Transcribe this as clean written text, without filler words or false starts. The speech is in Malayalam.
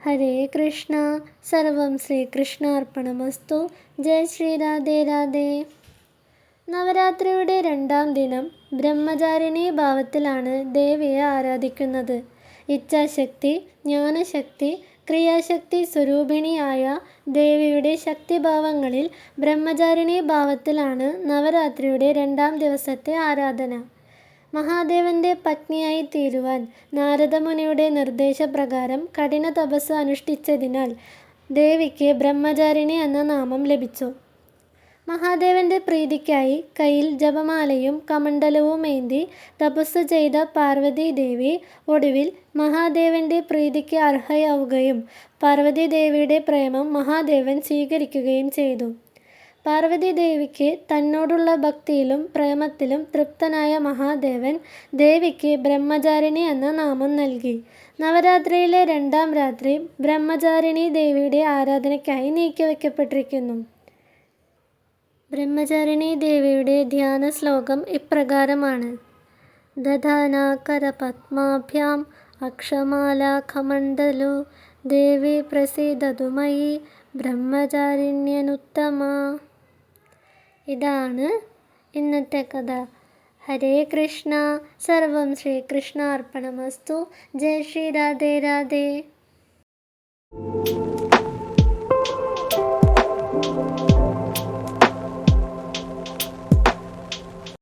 ഹരേ കൃഷ്ണ. സർവം ശ്രീകൃഷ്ണാർപ്പണമസ്തു. ജയ് ശ്രീ രാധേ രാധേ. നവരാത്രിയുടെ 2ാം ദിനം ബ്രഹ്മചാരിണീ ഭാവത്തിലാണ് ദേവിയെ ആരാധിക്കുന്നത്. ഇച്ഛാശക്തി, ജ്ഞാനശക്തി, ക്രിയാശക്തി സ്വരൂപിണിയായ ദേവിയുടെ ശക്തിഭാവങ്ങളിൽ ബ്രഹ്മചാരിണീ ഭാവത്തിലാണ് നവരാത്രിയുടെ 2ാം ദിവസത്തെ ആരാധന. മഹാദേവന്റെ പത്നിയായി തീരുവാൻ നാരദമുനിയുടെ നിർദ്ദേശപ്രകാരം കഠിന തപസ് അനുഷ്ഠിച്ചതിനാൽ ദേവിക്ക് ബ്രഹ്മചാരിണി എന്ന നാമം ലഭിച്ചു. മഹാദേവന്റെ പ്രീതിക്കായി കയ്യിൽ ജപമാലയും കമണ്ഡലവുമേന്തി തപസ് ചെയ്ത പാർവതീദേവി ഒടുവിൽ മഹാദേവന്റെ പ്രീതിക്ക് അർഹയാവുകയും പാർവതീദേവിയുടെ പ്രേമം മഹാദേവൻ സ്വീകരിക്കുകയും ചെയ്തു. പാർവതീദേവിക്ക് തന്നോടുള്ള ഭക്തിയിലും പ്രേമത്തിലും തൃപ്തനായ മഹാദേവൻ ദേവിക്ക് ബ്രഹ്മചാരിണി എന്ന നാമം നൽകി. നവരാത്രിയിലെ 2ാം രാത്രി ബ്രഹ്മചാരിണി ദേവിയുടെ ആരാധനയ്ക്കായി നീക്കിവെക്കപ്പെട്ടിരിക്കുന്നു. ബ്രഹ്മചാരിണി ദേവിയുടെ ധ്യാന ശ്ലോകം ഇപ്രകാരമാണ്: ദധാനാകരപത്മാഭ്യാം അക്ഷമാലാഖമണ്ഡലോ ദേവി പ്രസീദതു മയി ബ്രഹ്മചാരിണ്യനുത്തമാ. ഇതാണ് ഇന്നത്തെ കഥ. ഹരേ കൃഷ്ണ. സർവം ശ്രീകൃഷ്ണാർപ്പണമസ്തു. ജയ് ശ്രീ രാധേ രാധേ.